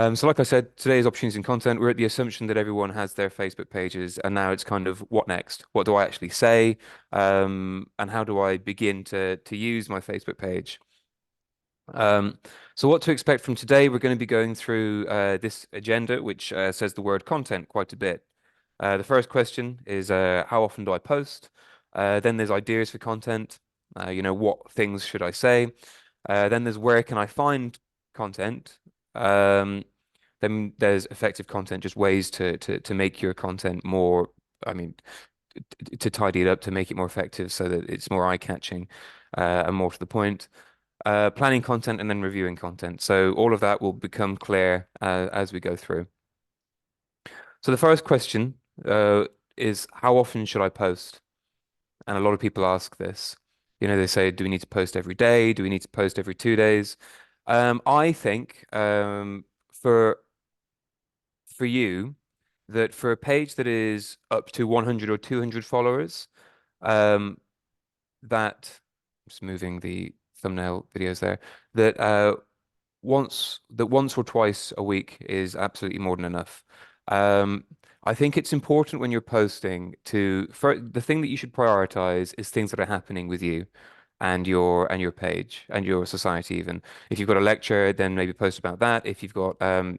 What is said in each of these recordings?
So like I said, today's opportunities and content, we're at the assumption that everyone has their Facebook pages, and now it's kind of what next? What do I actually say? And how do I begin to use my Facebook page? Um, so what to expect from today? We're going to be going through this agenda, which says the word content quite a bit. The first question is how often do I post? Then there's ideas for content. What things should I say? Then there's where can I find content? Um, then there's effective content, just ways to make your content more, I mean, to tidy it up, to make it more effective so that it's more eye-catching and more to the point. Planning content and then reviewing content. So all of that will become clear as we go through. So the first question is how often should I post? And a lot of people ask this. They say, do we need to post every day? Do we need to post every 2 days? I think for you that for a page that is up to 100 or 200 followers, um, that just moving the thumbnail videos there, that once or twice a week is absolutely more than enough. Um, I think it's important when you're posting for the thing that you should prioritize is things that are happening with you and your page and your society even. If you've got a lecture, then maybe post about that. If you've got a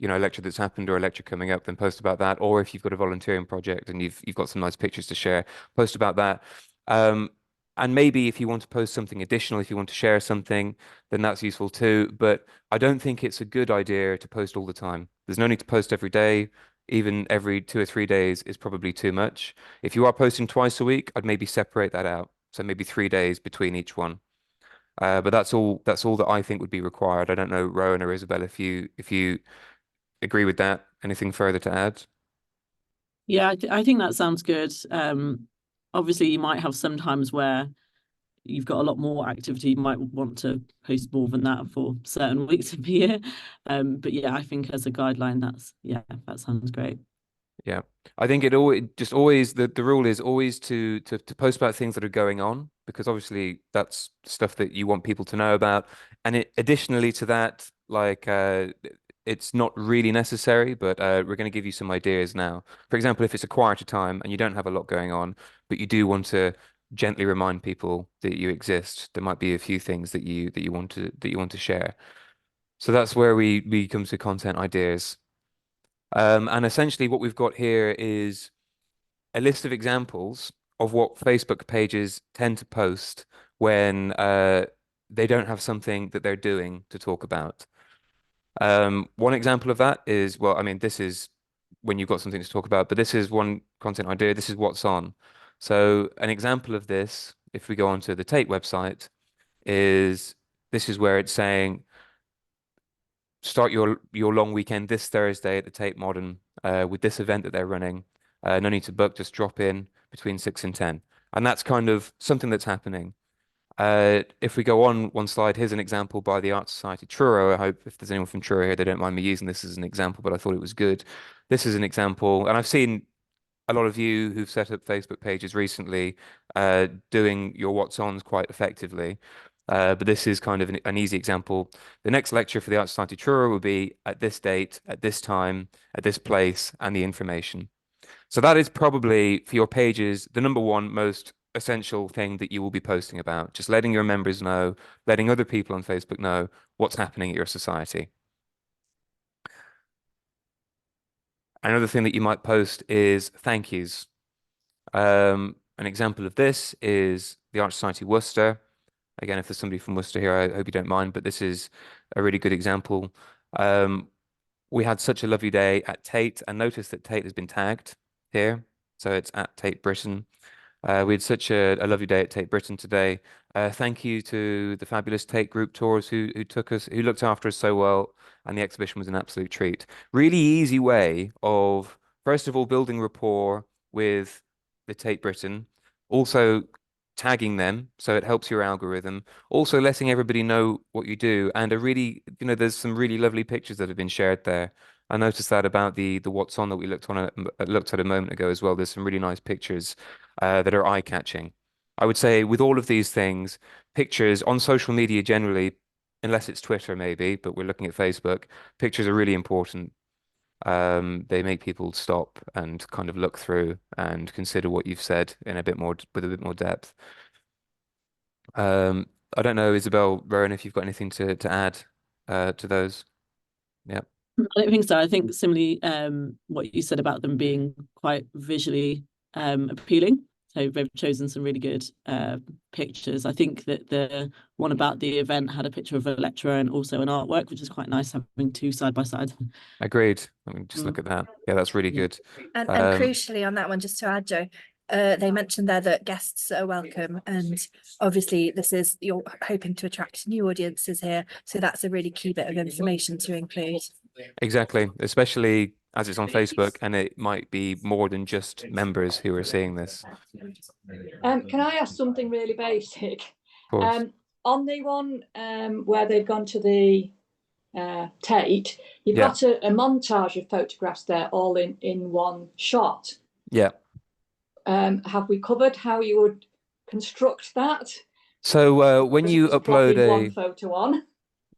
lecture that's happened or a lecture coming up, then post about that. Or if you've got a volunteering project and you've got some nice pictures to share, post about that. Um, and maybe if you want to post something additional, if you want to share something, then that's useful too. But I don't think it's a good idea to post all the time. There's no need to post every day. Even every 2 or 3 days is probably too much. If you are posting twice a week, I'd maybe separate that out. So maybe 3 days between each one. But that's all that I think would be required. I don't know, Rowan or Isabel, if you agree with that. Anything further to add? Yeah, I think that sounds good. Obviously, you might have some times where you've got a lot more activity. You might want to post more than that for certain weeks of the year. But yeah, I think as a guideline, that sounds great. Yeah. I think it always just always the rule is always to post about things that are going on because obviously that's stuff that you want people to know about. And additionally to that, like it's not really necessary, but we're going to give you some ideas now. For example, if it's a quieter time and you don't have a lot going on, but you do want to gently remind people that you exist, there might be a few things that you want to share. So that's where we come to content ideas. And essentially, what we've got here is a list of examples of what Facebook pages tend to post when they don't have something that they're doing to talk about. One example of that is, well, I mean, this is when you've got something to talk about, but this is one content idea. This is what's on. So an example of this, if we go onto the Tate website, is this is where it's saying start your long weekend this Thursday at the Tate Modern with this event that they're running. No need to book, just drop in between 6 and 10. And that's kind of something that's happening. If we go on one slide, here's an example by the Art Society Truro. I hope if there's anyone from Truro here, they don't mind me using this as an example, but I thought it was good. This is an example, and I've seen a lot of you who've set up Facebook pages recently doing your what's ons quite effectively. But this is kind of an easy example. The next lecture for the Art Society Truro will be at this date, at this time, at this place, and the information. So that is probably for your pages the number one most essential thing that you will be posting about. Just letting your members know, letting other people on Facebook know what's happening at your society. Another thing that you might post is thank yous. An example of this is the Art Society Worcester. Again, if there's somebody from Worcester here, I hope you don't mind, but this is a really good example. Um, we had such a lovely day at Tate, and notice that Tate has been tagged here. So it's at Tate Britain. We had such a lovely day at Tate Britain today. Thank you to the fabulous Tate Group Tours who took us, who looked after us so well, and the exhibition was an absolute treat. Really easy way of, first of all, building rapport with the Tate Britain, also tagging them so it helps your algorithm, also letting everybody know what you do, and there's some really lovely pictures that have been shared there. I noticed that about the what's on that we looked at a moment ago as well. There's some really nice pictures that are eye-catching. I would say with all of these things, pictures on social media generally, unless it's Twitter maybe, but we're looking at Facebook. Pictures are really important. They make people stop and kind of look through and consider what you've said in a bit more with a bit more depth. Um, I don't know, Isabel, Rowan, if you've got anything to add to those. Yeah, I don't think so. I think similarly, what you said about them being quite visually appealing. So they've chosen some really good pictures. I think that the one about the event had a picture of a lecturer and also an artwork, which is quite nice having two side by side. agreed. I mean, just look at that. Yeah, that's really Yeah. good. And crucially on that one, just to add, Joe, they mentioned there that guests are welcome, and obviously you're hoping to attract new audiences here, so that's a really key bit of information to include. Exactly, especially as it's on Facebook, and it might be more than just members who are seeing this. Can I ask something really basic? Of course. On the one where they've gone to the Tate, you've Yeah. got a montage of photographs there, all in one shot. Yeah. Have we covered how you would construct that? So when you Just upload plopping one a photo on.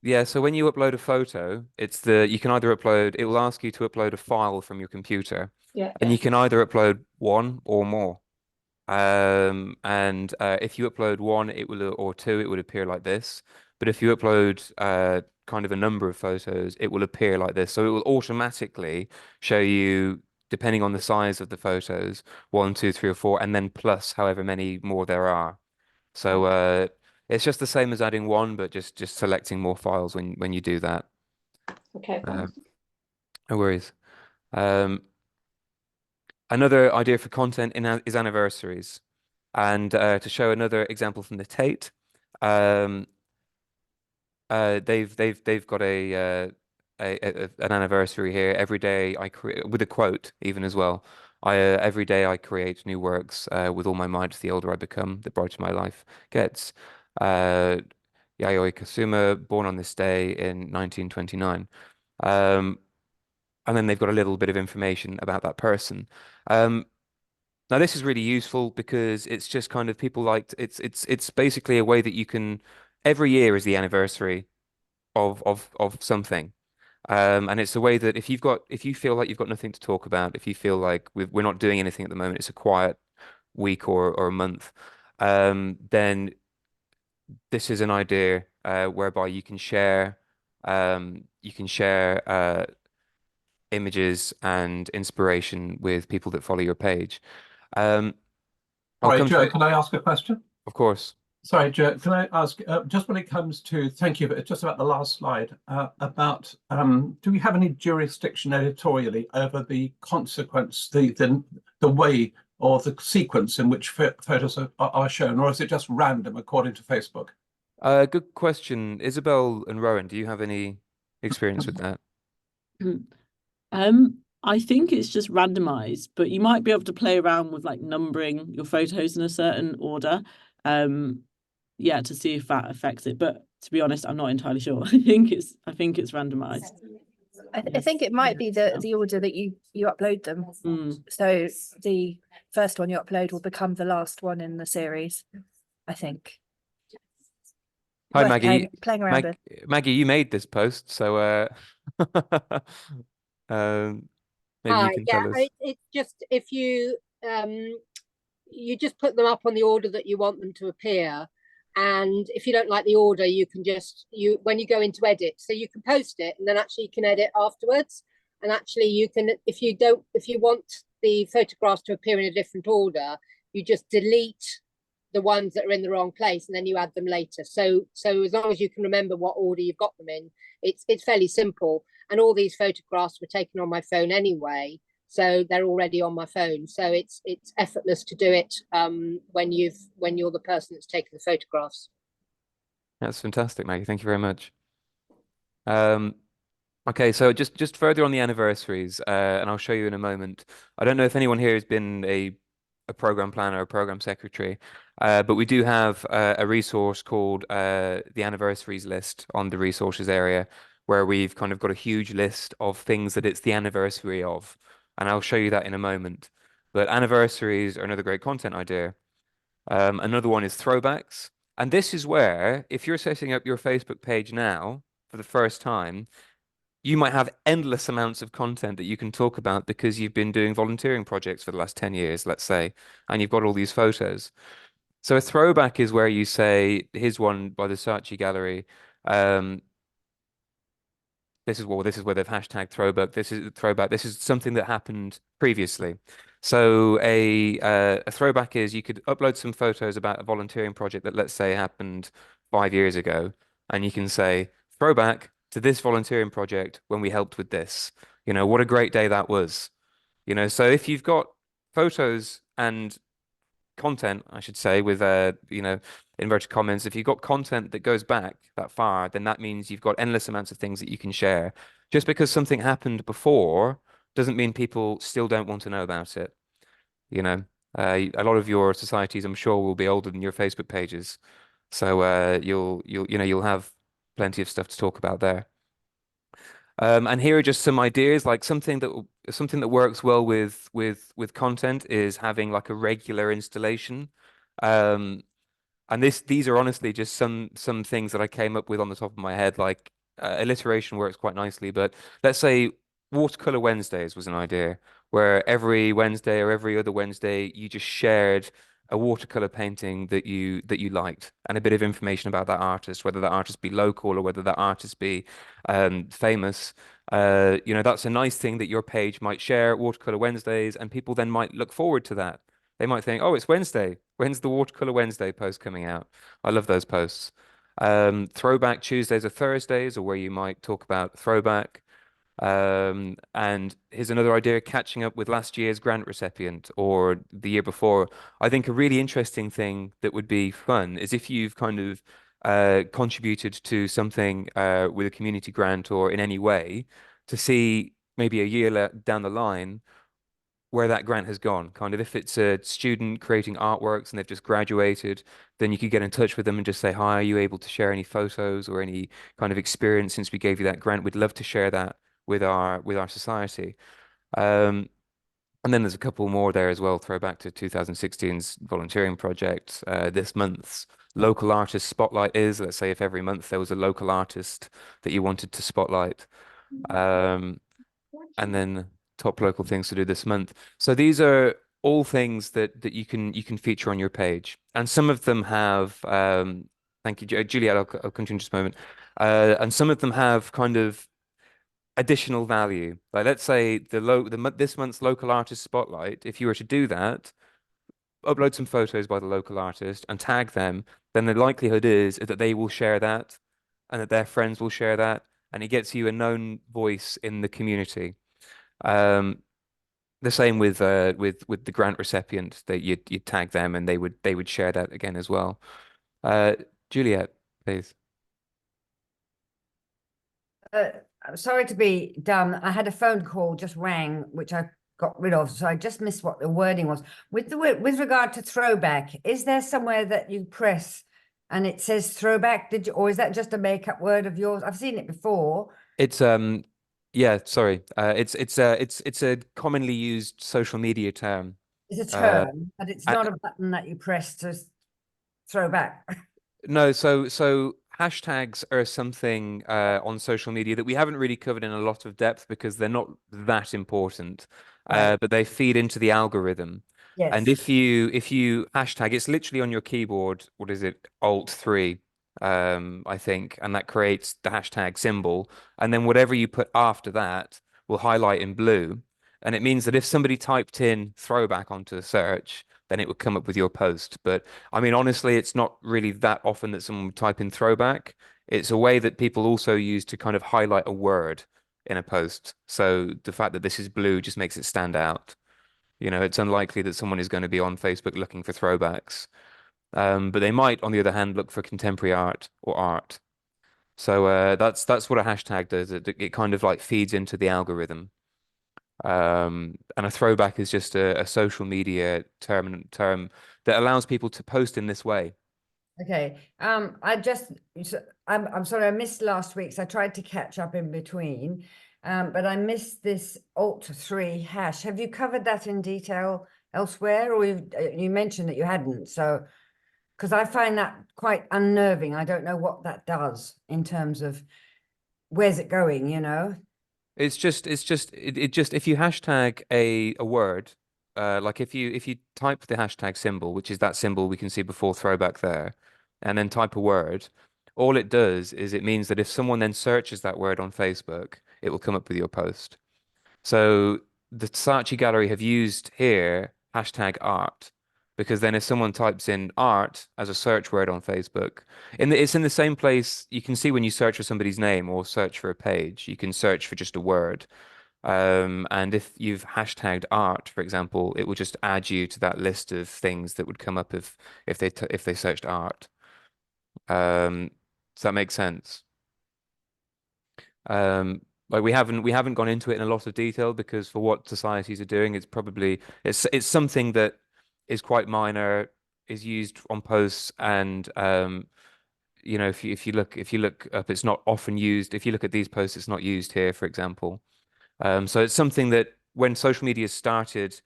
yeah, so when you upload a photo, you can either upload, it will ask you to upload a file from your computer, Yeah. and you can either upload one or more. And if you upload one, it will, or two, it would appear like this. But if you upload kind of a number of photos, it will appear like this. So it will automatically show you, depending on the size of the photos, one, two, three, or four, and then plus however many more there are. So it's just the same as adding one, but just selecting more files when you do that. Okay, thanks. No worries. Another idea for content is anniversaries. And to show another example from the Tate, they've got an anniversary here. Every day I create with a quote even as well. Every day I create new works with all my might. The older I become, the brighter my life gets. Uh, Yayoi Kusuma, born on this day in 1929. And then they've got a little bit of information about that person. Now this is really useful because it's just kind of people like it's basically a way that you can every year is the anniversary of something. And it's a way that if you feel like you've got nothing to talk about, if you feel like we're not doing anything at the moment, it's a quiet week or a month, then this is an idea whereby you can share images and inspiration with people that follow your page. Sorry, Joe, can I ask a question? Of course. Sorry, Joe, can I ask, just when it comes to, thank you, but just about the last slide, about, do we have any jurisdiction editorially over the consequence, the way or the sequence in which photos are shown, or is it just random according to Facebook? Good question. Isabel and Rowan, do you have any experience with that? I think it's just randomized, but you might be able to play around with like numbering your photos in a certain order. Yeah, to see if that affects it. But to be honest, I'm not entirely sure. I think it's randomized. I think it might be the order that you upload them. So the first one you upload will become the last one in the series, I think. Hi, Worth Maggie. playing around with. Maggie, you made this post, so maybe you Hi, can yeah, tell us. it's just if you just put them up on the order that you want them to appear, and if you don't like the order, you can just when you go into edit, so you can post it and then actually you can edit afterwards, and actually you can if you want the photographs to appear in a different order, you just delete the ones that are in the wrong place and then you add them later. So as long as you can remember what order you've got them in, it's fairly simple. And all these photographs were taken on my phone anyway, so they're already on my phone. So it's effortless to do it when you're the person that's taking the photographs. That's fantastic, Maggie. Thank you very much. Okay, so just further on the anniversaries, and I'll show you in a moment. I don't know if anyone here has been a program planner or program secretary, but we do have a resource called the anniversaries list on the resources area, where we've kind of got a huge list of things that it's the anniversary of, and I'll show you that in a moment. But anniversaries are another great content idea. Another one is throwbacks. And this is where, if you're setting up your Facebook page now for the first time, you might have endless amounts of content that you can talk about because you've been doing volunteering projects for the last 10 years, let's say, and you've got all these photos. So a throwback is where you say, here's one by the Saatchi Gallery. This is where they've hashtagged throwback. This is throwback. This is something that happened previously. So a throwback is you could upload some photos about a volunteering project that, let's say, happened 5 years ago, and you can say throwback to this volunteering project when we helped with this. You know, what a great day that was. You know, so if you've got photos and content, I should say, with inverted commas, if you've got content that goes back that far, then that means you've got endless amounts of things that you can share. Just because something happened before doesn't mean people still don't want to know about it. You know, a lot of your societies, I'm sure, will be older than your Facebook pages, so you'll have plenty of stuff to talk about there. And here are just some ideas, like something that works well with content is having like a regular installation. Um, and these are honestly just some things that I came up with on the top of my head. Like alliteration works quite nicely, but let's say Watercolor Wednesdays was an idea where every Wednesday or every other Wednesday you just shared a watercolor painting that you liked and a bit of information about that artist, whether that artist be local or whether that artist be famous. That's a nice thing that your page might share Watercolor Wednesdays, and people then might look forward to that. They might think, oh, it's Wednesday. When's the Watercolor Wednesday post coming out? I love those posts. Throwback Tuesdays or Thursdays, or where you might talk about throwback. And here's another idea, catching up with last year's grant recipient or the year before. I think a really interesting thing that would be fun is if you've kind of contributed to something with a community grant or in any way, to see maybe a year down the line where that grant has gone. Kind of if it's a student creating artworks and they've just graduated, then you could get in touch with them and just say, hi, are you able to share any photos or any kind of experience since we gave you that grant? We'd love to share that with our society. And then there's a couple more there as well. Throwback to 2016's volunteering project. This month's local artist spotlight is, let's say if every month there was a local artist that you wanted to spotlight. And then top local things to do this month. So these are all things that you can feature on your page. And some of them have thank you, Juliet, I'll continue in just a moment. And some of them have kind of additional value. Like let's say this month's local artist spotlight, if you were to do that, upload some photos by the local artist and tag them, then the likelihood is that they will share that and that their friends will share that, and it gets you a known voice in the community. The same with the grant recipient, that you tag them and they would share that again as well. Juliet, please. I'm sorry to be dumb. I had a phone call just rang, which I got rid of, so I just missed what the wording was. With regard to throwback, is there somewhere that you press and it says throwback? Or is that just a make-up word of yours? I've seen it before. It's yeah, sorry. It's a commonly used social media term. It's a term, but it's not a button that you press to throw back. No, so hashtags are something on social media that we haven't really covered in a lot of depth because they're not that important, Right. but they feed into the algorithm. Yes. And if you hashtag, it's literally on your keyboard. What is it? Alt 3, I think, and that creates the hashtag symbol. And then whatever you put after that will highlight in blue. And it means that if somebody typed in throwback onto the search, then it would come up with your post. But I mean, honestly, it's not really that often that someone would type in throwback. It's a way that people also use to kind of highlight a word in a post. So the fact that this is blue just makes it stand out. You know, it's unlikely that someone is going to be on Facebook looking for throwbacks. But they might, on the other hand, look for contemporary art or art. So that's what a hashtag does. It kind of like feeds into the algorithm. And a throwback is just a social media term that allows people to post in this way. Okay. I'm sorry, I missed last week's. I tried to catch up in between, but I missed this Alt3 hash. Have you covered that in detail elsewhere, or you mentioned that you hadn't? So, Because I find that quite unnerving. I don't know what that does in terms of where's it going, you know? It's just if you hashtag a word, like if you type the hashtag symbol, which is that symbol we can see before throwback there, and then type a word, all it does is it means that if someone then searches that word on Facebook, it will come up with your post. So the Saatchi Gallery have used here hashtag art because then if someone types in art as a search word on Facebook, it's in the same place you can see when you search for somebody's name or search for a page, you can search for just a word. And if you've hashtagged art, for example, it will just add you to that list of things that would come up if they searched art. Does that make sense? Like we haven't gone into it in a lot of detail because for what societies are doing, it's something that is quite minor, is used on posts, and you know, if you look up, it's not often used. If you look at these posts, it's not used here, for example. So it's something that when social media started,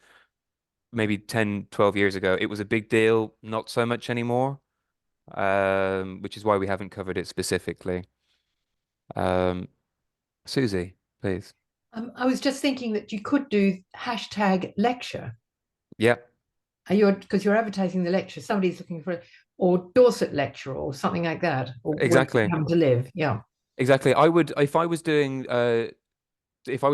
maybe 10, 12 years ago, it was a big deal, not so much anymore, which is why we haven't covered it specifically. Um, Susie, please. I was just thinking that you could do hashtag lecture. Yep. Because you're advertising the lecture. Somebody's looking for, or Dorset lecture or something like that. Or where Exactly. you happen to live. Yeah. Exactly. If I was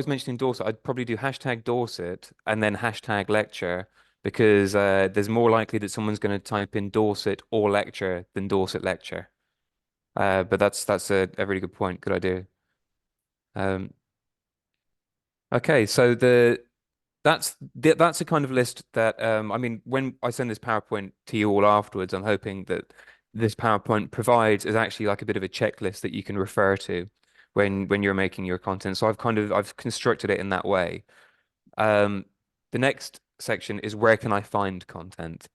mentioning Dorset, I'd probably do hashtag Dorset and then hashtag lecture because there's more likely that someone's going to type in Dorset or lecture than Dorset lecture. But that's a really good point. Good idea. Okay, so that's a kind of list that I mean, when I send this PowerPoint to you all afterwards, I'm hoping that this PowerPoint provides is actually like a bit of a checklist that you can refer to when you're making your content. So I've constructed it in that way. The next section is where can I find content?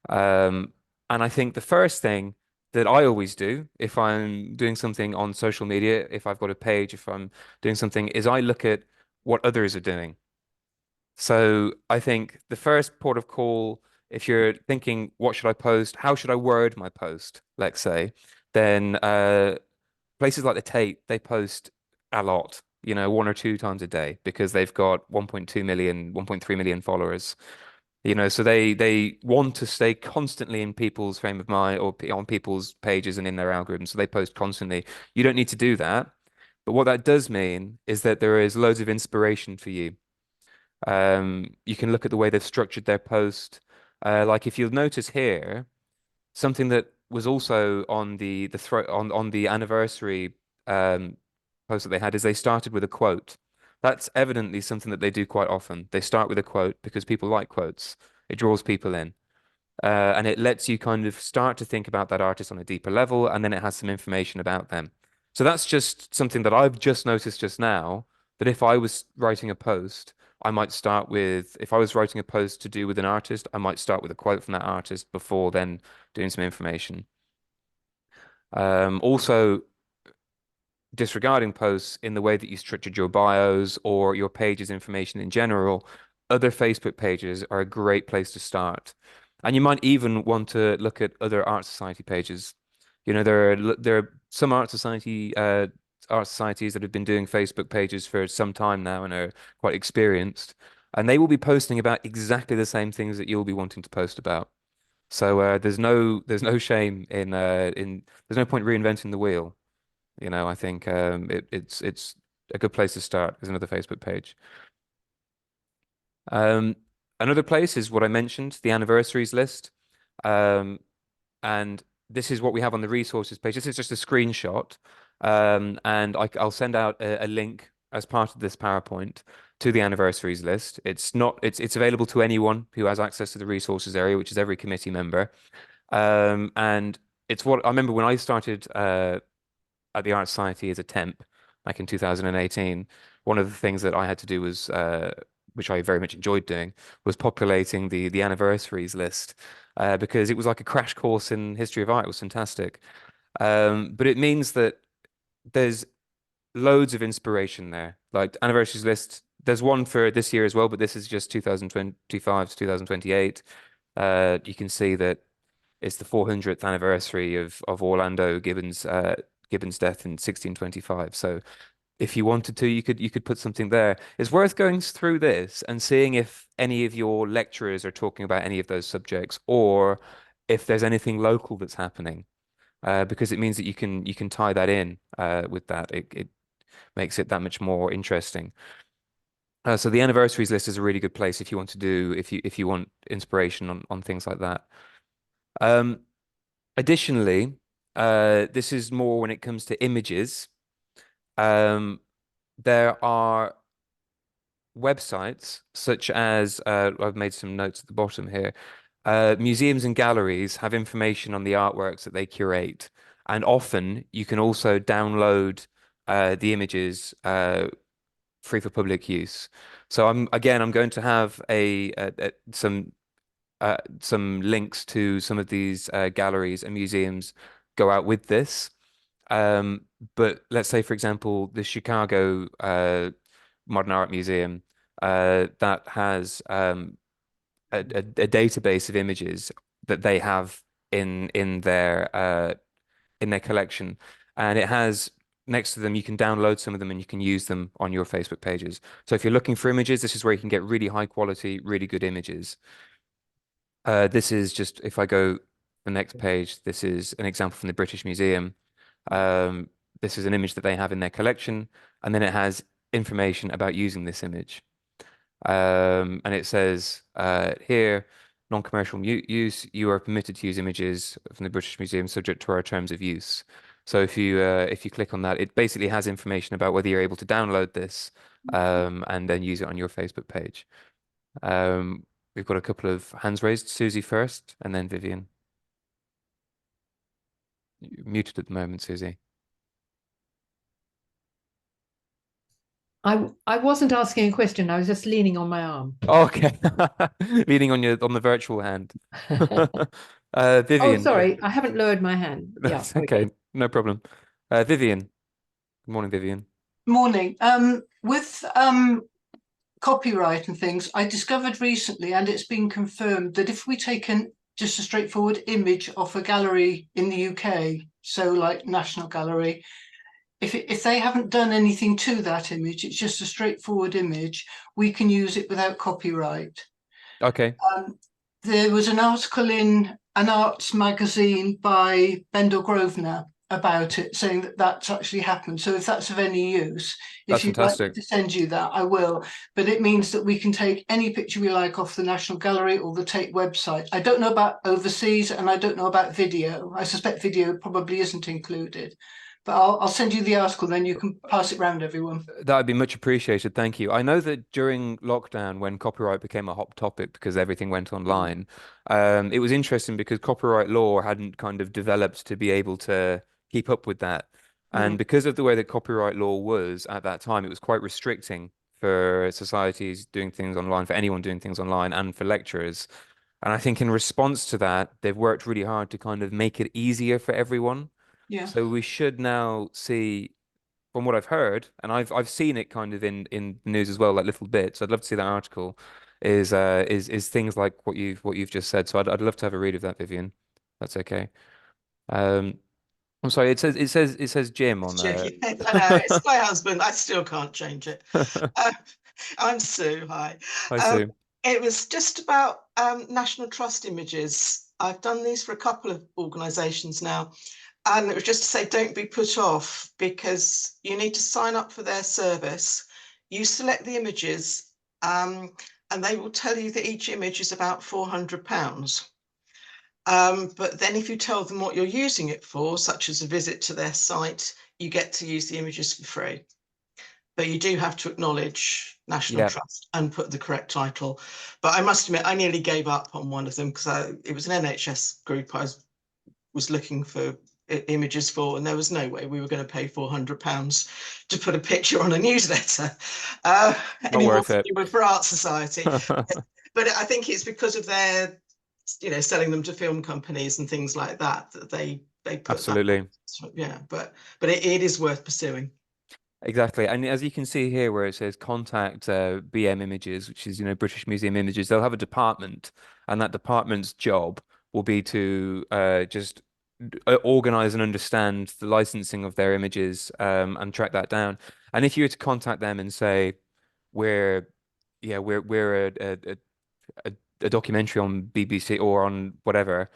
And I think the first thing that I always do if I'm doing something on social media, if I've got a page, if I'm doing something, is I look at what others are doing. So I think the first port of call, if you're thinking, what should I post? How should I word my post? Let's say, then places like the Tate, they post a lot, you know, 1 or 2 times a day because they've got 1.2 million, 1.3 million followers. You know, so they want to stay constantly in people's frame of mind or on people's pages and in their algorithms. So they post constantly. You don't need to do that. But what that does mean is that there is loads of inspiration for you. You can look at the way they've structured their post. Like if you'll notice here, something that was also on on the anniversary post that they had is they started with a quote. That's evidently something that they do quite often. They start with a quote because people like quotes. It draws people in. And it lets you kind of start to think about that artist on a deeper level, and then it has some information about them. So that's just something that I've just noticed just now, that if I was writing a post, I might start with, if I was writing a post to do with an artist, I might start with a quote from that artist before then doing some information. Also, disregarding posts in the way that you structured your bios or your page's information in general, other Facebook pages are a great place to start. And you might even want to look at other art society pages. You know, there are some art societies that have been doing Facebook pages for some time now and are quite experienced, and they will be posting about exactly the same things that you'll be wanting to post about. So there's no shame in there's no point reinventing the wheel. You know, I think it's a good place to start is another Facebook page. Another place is what I mentioned, the anniversaries list. And this is what we have on the resources page. This is just a screenshot. And I'll send out a link as part of this PowerPoint to the anniversaries list. It's available to anyone who has access to the resources area, which is every committee member. And it's what I remember when I started at the Art Society as a temp back in 2018. One of the things that I had to do was, which I very much enjoyed doing, was populating the anniversaries list because it was like a crash course in history of art. It was fantastic. But it means that there's loads of inspiration there. Like anniversaries list, there's one for this year as well, but this is just 2025 to 2028. You can see that it's the 400th anniversary of Orlando Gibbon's death in 1625. So if you wanted to, you could put something there. It's worth going through this and seeing if any of your lecturers are talking about any of those subjects, or if there's anything local that's happening, because it means that you can tie that in with that. It makes it that much more interesting. So the anniversaries list is a really good place if you want to do if you want inspiration on things like that. Additionally, this is more when it comes to images. There are websites such as I've made some notes at the bottom here. Museums and galleries have information on the artworks that they curate, and often you can also download the images free for public use. So I'm going to have some links to some of these galleries and museums go out with this. But let's say, for example, the Chicago Modern Art Museum that has a database of images that they have in their collection, and it has next to them, you can download some of them and you can use them on your Facebook pages. So if you're looking for images, this is where you can get really high quality, really good images. This is just, if I go the next page, this is an example from the British Museum. This is an image that they have in their collection, and then it has information about using this image. And it says here, non-commercial use, you are permitted to use images from the British Museum subject to our terms of use. So if you click on that, it basically has information about whether you're able to download this and then use it on your Facebook page. We've got a couple of hands raised. Susie first, and then Vivian. You're muted at the moment, Susie. I wasn't asking a question. I was just leaning on my arm. Okay, leaning on the virtual hand. Vivian. Oh, sorry, I haven't lowered my hand. Yeah, That's okay, no problem. Vivian. Good morning, Vivian. Morning. With copyright and things, I discovered recently, and it's been confirmed, that if we take just a straightforward image of a gallery in the UK, so like National Gallery, if they haven't done anything to that image, it's just a straightforward image, we can use it without copyright. Okay. There was an article in an arts magazine by Bendel Grosvenor about it, saying that that's actually happened. So if that's of any use, if you'd like me to send you that, I will. But it means that we can take any picture we like off the National Gallery or the Tate website. I don't know about overseas, and I don't know about video. I suspect video probably isn't included. But I'll send you the article, then you can pass it around everyone. That would be much appreciated. Thank you. I know that during lockdown, when copyright became a hot topic because everything went online, it was interesting because copyright law hadn't kind of developed to be able to keep up with that. And because of the way that copyright law was at that time, it was quite restricting for societies doing things online, for anyone doing things online, and for lecturers. And I think in response to that, they've worked really hard to kind of make it easier for everyone. Yeah. So we should now see, from what I've heard, and I've seen it kind of in the news as well, like little bits. I'd love to see that article. Is things like what you've just said. So I'd love to have a read of that, Vivian. That's okay. I'm sorry. It says Jim on there. I know, it's my husband. I still can't change it. I'm Sue. Hi. Hi, Sue. It was just about National Trust images. I've done these for a couple of organisations now. And it was just to say, don't be put off, because you need to sign up for their service. You select the images and they will tell you that each image is about £400. But then if you tell them what you're using it for, such as a visit to their site, you get to use the images for free. But you do have to acknowledge National Trust and put the correct title. But I must admit, I nearly gave up on one of them because it was an NHS group I was looking for images for, and there was no way we were going to pay £400 to put a picture on a newsletter. Not worth it. For Art Society. But I think it's because of their, selling them to film companies and things like that they put absolutely that. Yeah, but it is worth pursuing. Exactly. And as you can see here where it says contact BM Images, which is British Museum Images, they'll have a department, and that department's job will be to just organize and understand the licensing of their images and track that down. And if you were to contact them and say, we're a documentary on BBC or on whatever,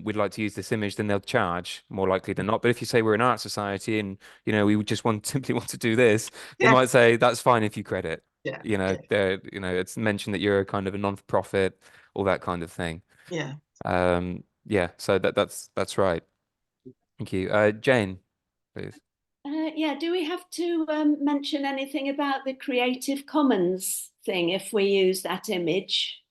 we'd like to use this image, then they'll charge more likely than not. But if you say we're an art society and we would just simply want to do this, they might say that's fine if you credit. Yeah. It's mentioned that you're kind of a non-for-profit, all that kind of thing. Yeah. Yeah, so that's right. Thank you. Jane, please. Yeah, do we have to mention anything about the Creative Commons thing if we use that image?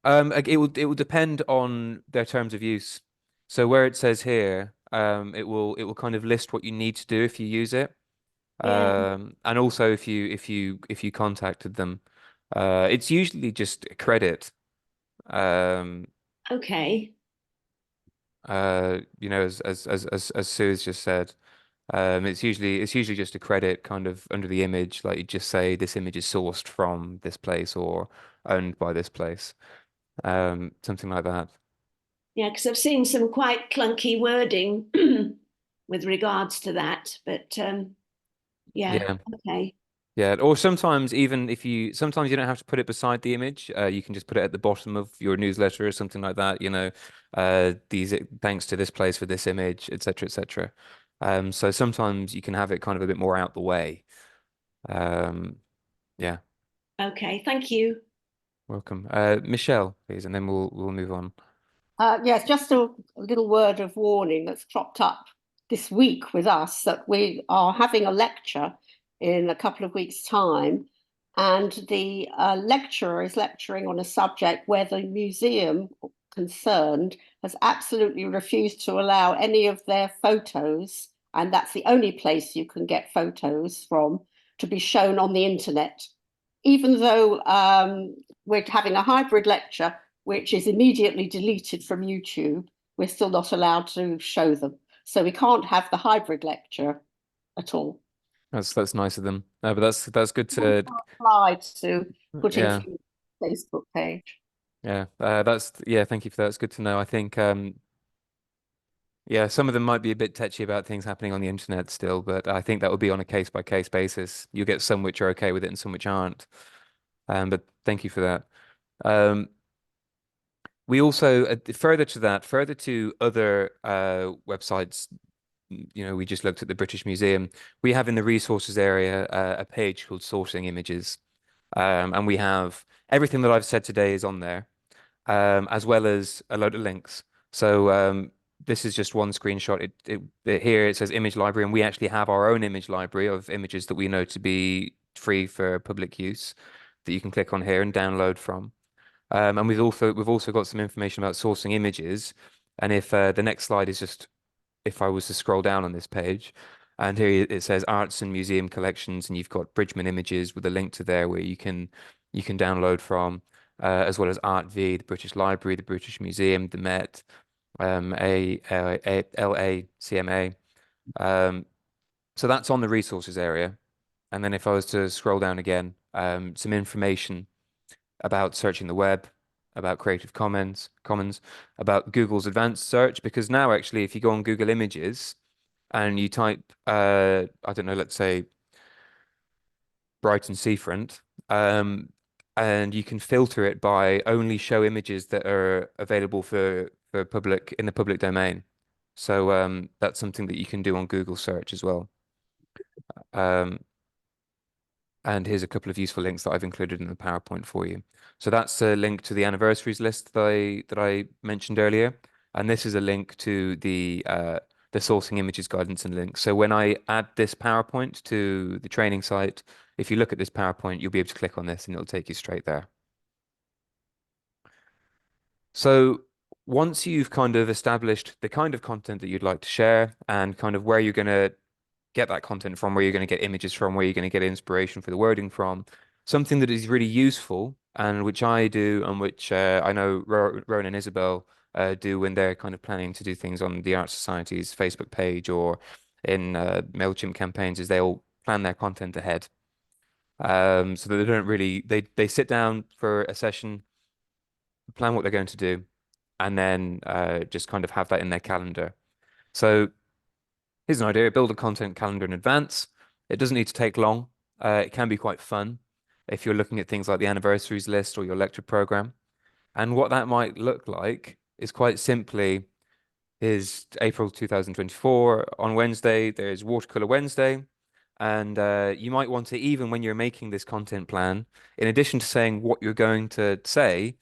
It will depend on their terms of use. So where it says here, it will kind of list what you need to do if you use it. Yeah. And also if you contacted them. It's usually just a credit. Okay. As Sue has just said, it's usually just a credit kind of under the image, like you just say this image is sourced from this place or owned by this place, something like that. Yeah, because I've seen some quite clunky wording with regards to that, but yeah, okay. Yeah, or sometimes sometimes you don't have to put it beside the image. You can just put it at the bottom of your newsletter or something like that. These thanks to this place for this image, etc., etc. So sometimes you can have it kind of a bit more out the way. Yeah. Okay, thank you. Welcome. Michelle, please, and then we'll move on. Yes, just a little word of warning that's cropped up this week with us that we are having a lecture in a couple of weeks' time, and the lecturer is lecturing on a subject where the museum concerned has absolutely refused to allow any of their photos, and that's the only place you can get photos from, to be shown on the internet. Even though we're having a hybrid lecture, which is immediately deleted from YouTube, we're still not allowed to show them. So we can't have the hybrid lecture at all. That's nice of them. No, but that's good to apply to put yeah. into the Facebook page. Yeah, thank you for that. It's good to know. I think yeah, some of them might be a bit touchy about things happening on the internet still, but I think that will be on a case by case basis. You'll get some which are okay with it and some which aren't. But thank you for that. We also further to other websites. We just looked at the British Museum. We have in the resources area a page called Sourcing Images, and we have everything that I've said today is on there, as well as a load of links. So this is just one screenshot. Here it says Image Library, and we actually have our own image library of images that we know to be free for public use that you can click on here and download from. And we've also got some information about sourcing images. And if the next slide is just, if I was to scroll down on this page, and here it says Arts and Museum Collections, and you've got Bridgman Images with a link to there where you can download from, as well as ArtV, the British Library, the British Museum, the Met, LACMA. So that's on the resources area. And then if I was to scroll down again, some information about searching the web, about Creative Commons, about Google's advanced search, because now actually if you go on Google Images and you type, I don't know, let's say Brighton seafront, and you can filter it by only show images that are available for public in the public domain. So that's something that you can do on Google search as well. And here's a couple of useful links that I've included in the PowerPoint for you. So that's a link to the anniversaries list that I mentioned earlier, and this is a link to the sourcing images guidance and links. So when I add this PowerPoint to the training site, if you look at this PowerPoint, you'll be able to click on this and it'll take you straight there. So once you've kind of established the kind of content that you'd like to share and kind of where you're going to get that content from, where you're going to get images from, where you're going to get inspiration for the wording from, something that is really useful and which I do and which I know Rowan and Isabel do when they're kind of planning to do things on the Art Society's Facebook page or in MailChimp campaigns, is they all plan their content ahead. So that they don't really, they sit down for a session, plan what they're going to do, and then just kind of have that in their calendar. So here's an idea: build a content calendar in advance. It doesn't need to take long. It can be quite fun if you're looking at things like the anniversaries list or your lecture program. And what that might look like is quite simply is April 2024. On Wednesday, there's Watercolor Wednesday. And you might want to, even when you're making this content plan, in addition to saying what you're going to say,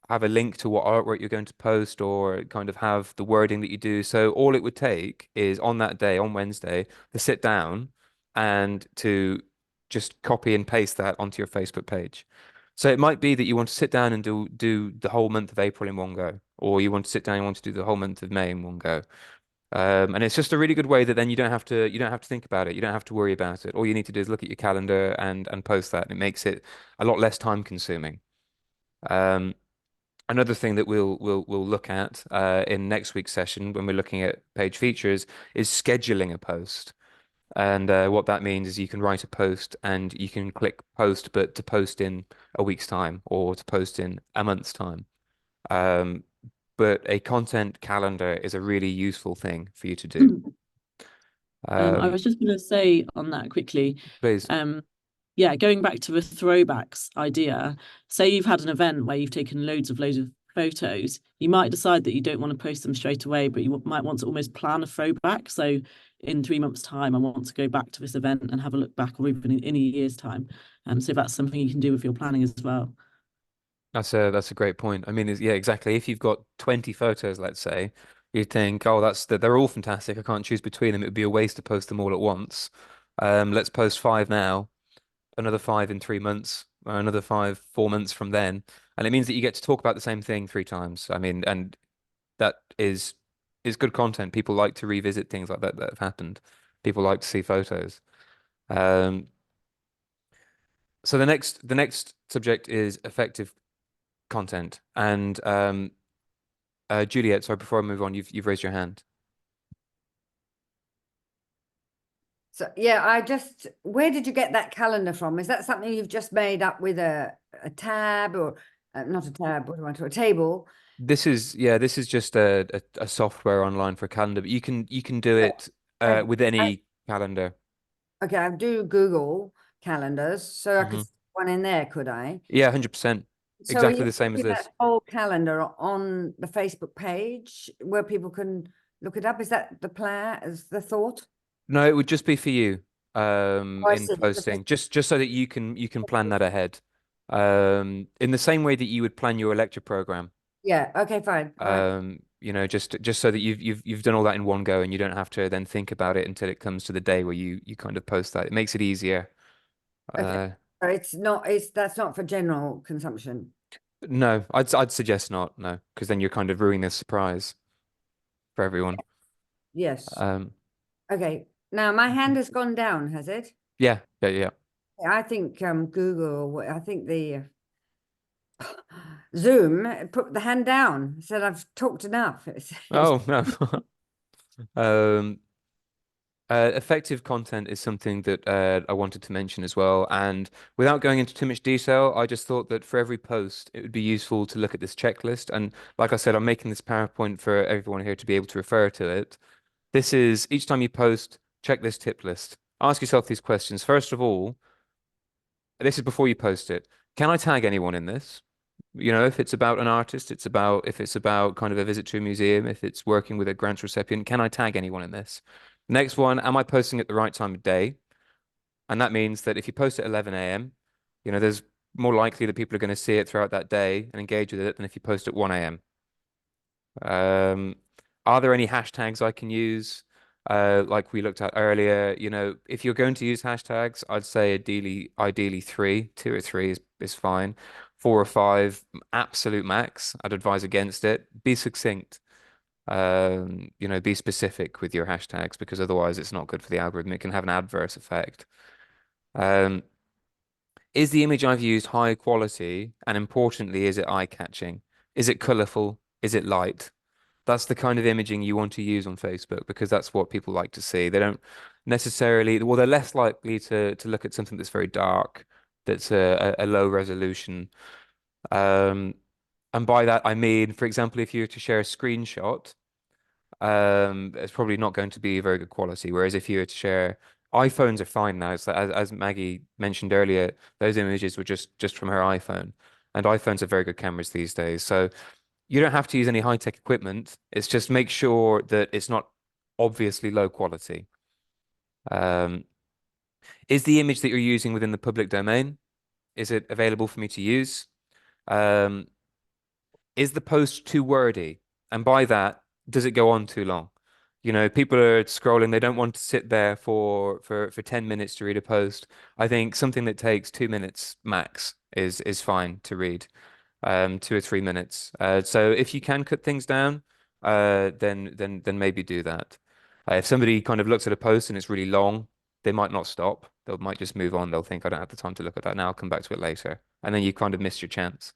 have a link to what artwork you're going to post, or kind of have the wording that you do. So all it would take is on that day, on Wednesday, to sit down and to just copy and paste that onto your Facebook page. So it might be that you want to sit down and do the whole month of April in one go, or you want to sit down and want to do the whole month of May in one go. And it's just a really good way that then you don't have to think about it. You don't have to worry about it. All you need to do is look at your calendar and post that, and it makes it a lot less time consuming. Another thing that we'll look at in next week's session when we're looking at page features is scheduling a post. And what that means is you can write a post and you can click post, but to post in a week's time or to post in a month's time. But a content calendar is a really useful thing for you to do. I was just going to say on that quickly. Please. Yeah, going back to the throwbacks idea, say you've had an event where you've taken loads of photos, you might decide that you don't want to post them straight away, but you might want to almost plan a throwback. So in 3 months' time, I want to go back to this event and have a look back, or even in a year's time. So that's something you can do with your planning as well. That's a great point. I mean, yeah, exactly. If you've got 20 photos, let's say, you'd think, oh, they're all fantastic. I can't choose between them. It would be a waste to post them all at once. Let's post 5 now, another 5 in 3 months, another 5 4 months from then, and it means that you get to talk about the same thing 3 times. I mean, and that is good content. People like to revisit things like that have happened. People like to see photos. So the next subject is effective content, and Juliet, sorry, before I move on, you've raised your hand. So yeah, where did you get that calendar from? Is that something you've just made up with a tab, or not a tab, what do I want to, a table? This is just a software online for a calendar, but you can do it with any calendar. Okay, I do Google calendars, so I could stick one in there, could I? Yeah, 100%. So Exactly the same as this. That whole calendar on the Facebook page where people can look it up. Is that the plan? Is the thought? No, it would just be for you in see. posting, just so that you can plan that ahead. In the same way that you would plan your lecture program. Yeah, okay, fine. You know, just so that you've done all that in one go, and you don't have to then think about it until it comes to the day where you kind of post that. It makes it easier. Okay. So that's not for general consumption. No, I'd suggest not, no, because then you're kind of ruining the surprise for everyone. Yes. Okay. Now my hand has gone down, has it? Yeah. I think Google, I think the Zoom put the hand down, said I've talked enough. Oh no. Effective content is something that I wanted to mention as well. And without going into too much detail, I just thought that for every post, it would be useful to look at this checklist. And like I said, I'm making this PowerPoint for everyone here to be able to refer to it. This is each time you post, check this tip list. Ask yourself these questions. First of all, this is before you post it. Can I tag anyone in this? You know, if it's about an artist, if it's about kind of a visit to a museum, if it's working with a grant recipient, can I tag anyone in this? Next one, am I posting at the right time of day? And that means that if you post at 11 a.m., you know, there's more likely that people are going to see it throughout that day and engage with it than if you post at 1 a.m. Are there any hashtags I can use? Like we looked at earlier, you know, if you're going to use hashtags, I'd say ideally 3, 2 or 3 is fine. 4 or 5, absolute max. I'd advise against it. Be succinct. You know, be specific with your hashtags, because otherwise it's not good for the algorithm. It can have an adverse effect. Is the image I've used high quality? And importantly, is it eye-catching? Is it colorful? Is it light? That's the kind of imaging you want to use on Facebook, because that's what people like to see. They don't necessarily, well, they're less likely to look at something that's very dark, that's a low resolution. And by that, I mean, for example, if you were to share a screenshot, it's probably not going to be very good quality. Whereas if you were to share, iPhones are fine now. So as Maggie mentioned earlier, those images were just from her iPhone, and iPhones are very good cameras these days. So you don't have to use any high-tech equipment. It's just make sure that it's not obviously low quality. Is the image that you're using within the public domain? Is it available for me to use? Is the post too wordy? And by that, does it go on too long? You know, people are scrolling, they don't want to sit there for 10 minutes to read a post. I think something that takes 2 minutes max is fine to read. 2 or 3 minutes. So if you can cut things down, then maybe do that. If somebody kind of looks at a post and it's really long, they might not stop. They might just move on. They'll think, I don't have the time to look at that now. I'll come back to it later. And then you kind of missed your chance.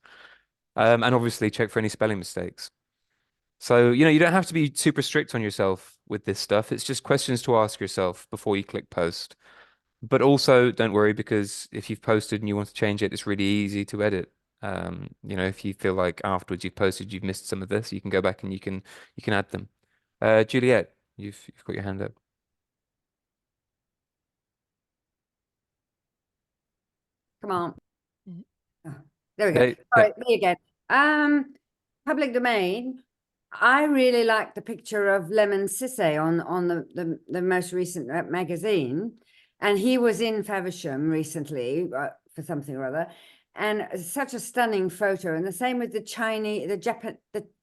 And obviously check for any spelling mistakes. So, you know, you don't have to be super strict on yourself with this stuff. It's just questions to ask yourself before you click post. But also don't worry, because if you've posted and you want to change it, it's really easy to edit. You know, if you feel like afterwards you've posted, you've missed some of this, you can go back and you can add them. Juliet, you've got your hand up. Come on. Oh, there we go. Sorry, me again. Public domain. I really like the picture of Lemon Sissay on the most recent magazine, and he was in Faversham recently for something or other, and such a stunning photo. And the same with the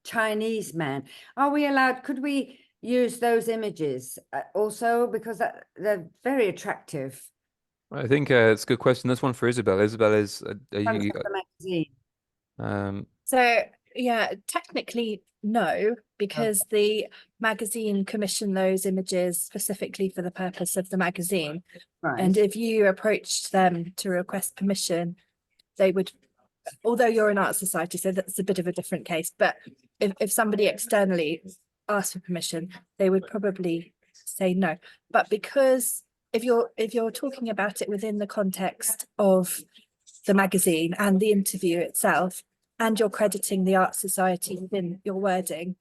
Chinese man. Are we allowed? Could we use those images also, because they're very attractive? I think it's a good question. This one for Isabel. Isabel is So yeah, technically no, because the magazine commissioned those images specifically for the purpose of the magazine. Right. And if you approached them to request permission, they would, although you're an art society, so that's a bit of a different case, but if somebody externally asked for permission, they would probably say no. But because if you're talking about it within the context of the magazine and the interview itself, and you're crediting the art society within your wording,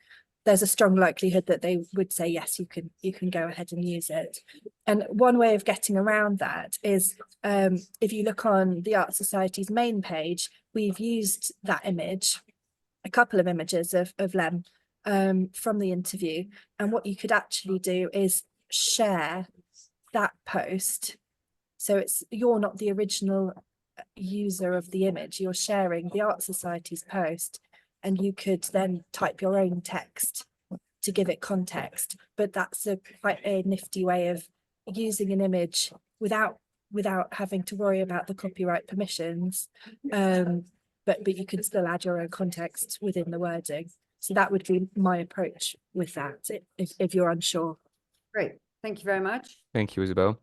there's a strong likelihood that they would say, yes, you can go ahead and use it. And one way of getting around that is if you look on the Art Society's main page, we've used that image, a couple of images of Lem from the interview. And what you could actually do is share that post. So you're not the original user of the image, you're sharing the Art Society's post, and you could then type your own text to give it context. But that's quite a nifty way of using an image without having to worry about the copyright permissions, but you can still add your own context within the wording. So that would be my approach with that, if you're unsure. Great, thank you very much. Thank you, Isabel.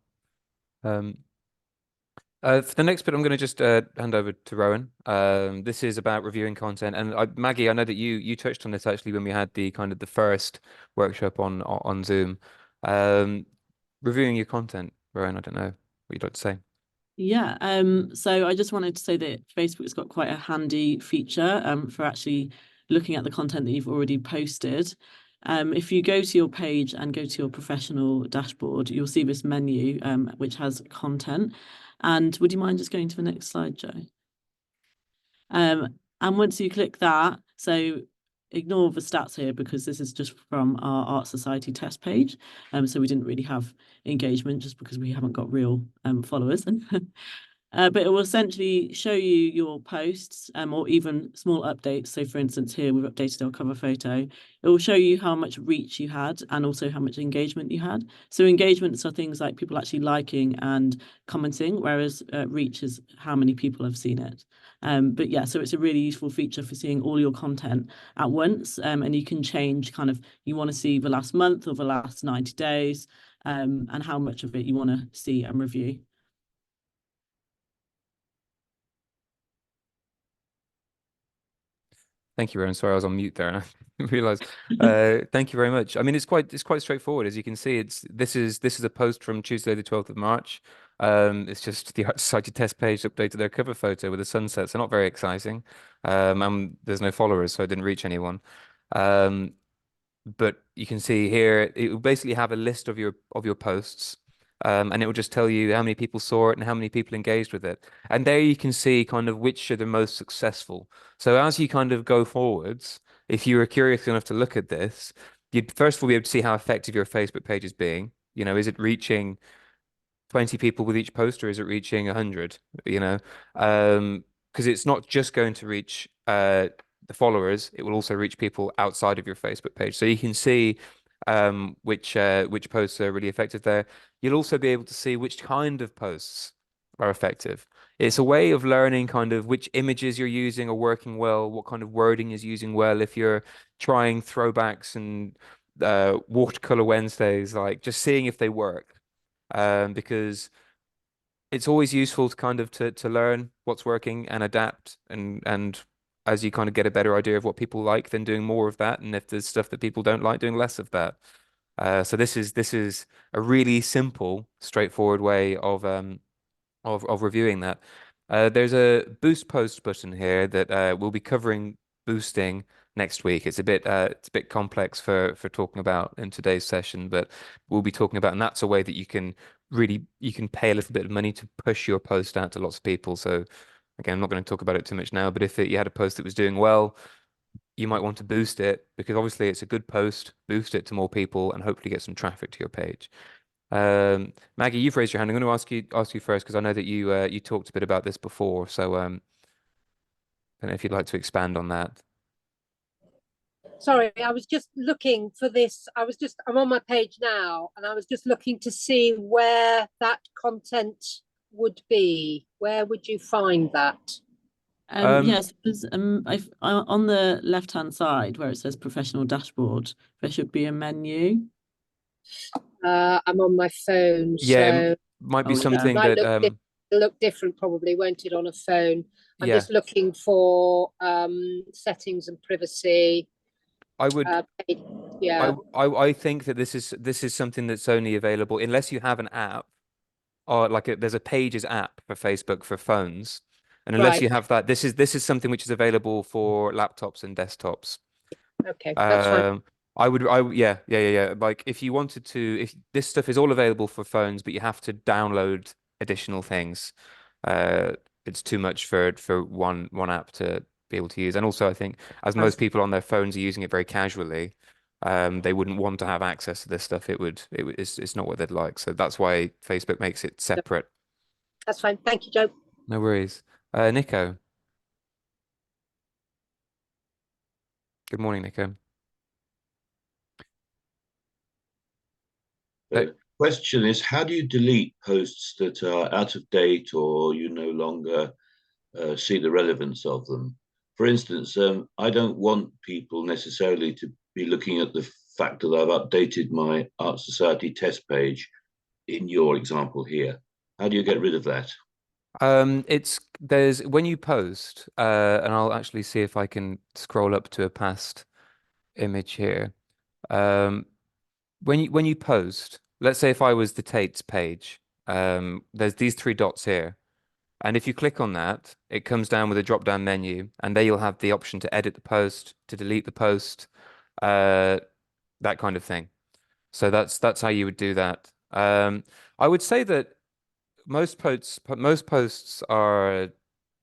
For the next bit, I'm going to just hand over to Rowan. This is about reviewing content, and Maggie, I know that you touched on this actually when we had the first workshop on Zoom. Reviewing your content, Rowan. I don't know what you'd like to say. Yeah, so I just wanted to say that Facebook's got quite a handy feature for actually looking at the content that you've already posted. If you go to your page and go to your professional dashboard, you'll see this menu which has content. And would you mind just going to the next slide, Joe? And once you click that, so ignore the stats here because this is just from our Art Society test page. So we didn't really have engagement just because we haven't got real followers. But it will essentially show you your posts or even small updates. So for instance, here we've updated our cover photo. It will show you how much reach you had and also how much engagement you had. So engagements are things like people actually liking and commenting, whereas reach is how many people have seen it. But yeah, so it's a really useful feature for seeing all your content at once. And you can change kind of, you want to see the last month or the last 90 days and how much of it you want to see and review. Thank you, Rowan. Sorry, I was on mute there and I didn't realize. Thank you very much. I mean, it's quite straightforward. As you can see, this is a post from Tuesday, the 12th of March. It's just the Art Society test page updated their cover photo with a sunset, so not very exciting. And there's no followers, so I didn't reach anyone. But you can see here, it will basically have a list of your posts, and it will just tell you how many people saw it and how many people engaged with it. And there you can see kind of which are the most successful. So as you kind of go forwards, if you were curious enough to look at this, you'd first of all be able to see how effective your Facebook page is being. You know, is it reaching 20 people with each post, or is it reaching 100? You know, because it's not just going to reach the followers, it will also reach people outside of your Facebook page. So you can see which posts are really effective there. You'll also be able to see which kind of posts are effective. It's a way of learning kind of which images you're using are working well, what kind of wording is using well. If you're trying throwbacks and watercolor Wednesdays, like just seeing if they work. Because it's always useful to kind of to learn what's working and adapt, and as you kind of get a better idea of what people like, then doing more of that, and if there's stuff that people don't like, doing less of that. So this is a really simple, straightforward way of reviewing that. There's a boost post button here that we'll be covering boosting next week. It's a bit complex for talking about in today's session, but we'll be talking about, and that's a way that you can pay a little bit of money to push your post out to lots of people. So again, I'm not going to talk about it too much now, but if you had a post that was doing well, you might want to boost it, because obviously it's a good post, boost it to more people and hopefully get some traffic to your page. Maggie, you've raised your hand. I'm going to ask you first, because I know that you talked a bit about this before. So I don't know if you'd like to expand on that. Sorry, I was just looking for this. I'm on my page now, and I was just looking to see where that content would be. Where would you find that? Yes, there's, on the left-hand side where it says professional dashboard, there should be a menu. I'm on my phone, Yeah, so it might be Oh, yeah. something might that look different probably, won't it, on a phone? I'm yeah. just looking for settings and privacy. I would Yeah. I think that this is something that's only available unless you have an app, or like there's a Pages app for Facebook for phones, and unless you have that, this is something which is available for laptops and desktops. Okay, that's fine. Yeah. Like if you wanted to, if this stuff is all available for phones, but you have to download additional things, it's too much for one app to be able to use. And also, I think as most people on their phones are using it very casually, they wouldn't want to have access to this stuff. It's not what they'd like. So that's why Facebook makes it separate. That's fine. Thank you, Joe. No worries. Nico. Good morning, Nico. The question is, how do you delete posts that are out of date or you no longer see the relevance of them? For instance, I don't want people necessarily to be looking at the fact that I've updated my Art Society test page in your example here. How do you get rid of that? There's when you post, and I'll actually see if I can scroll up to a past image here. When you post, let's say if I was the Tate's page, there's these three dots here. And if you click on that, it comes down with a drop-down menu, and there you'll have the option to edit the post, to delete the post, that kind of thing. So that's how you would do that. I would say that most posts are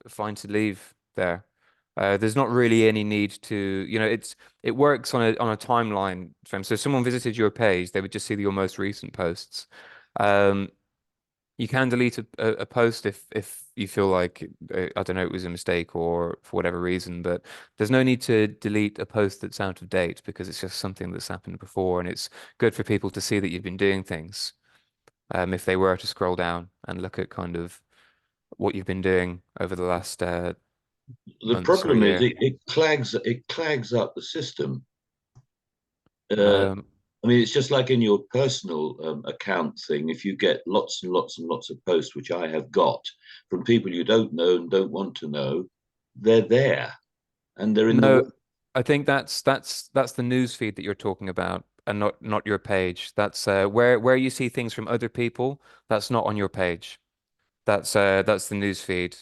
fine to leave there. There's not really any need to, it works on a timeline frame. So if someone visited your page, they would just see your most recent posts. You can delete a post if you feel like, I don't know, it was a mistake or for whatever reason, but there's no need to delete a post that's out of date, because it's just something that's happened before, and it's good for people to see that you've been doing things. If they were to scroll down and look at kind of what you've been doing over the last the problem is it clags up the system. I mean, it's just like in your personal account thing. If you get lots and lots and lots of posts, which I have got from people you don't know and don't want to know, they're there, and they're in the. I think that's the news feed that you're talking about, and not your page. That's where you see things from other people. That's not on your page. That's the news feed.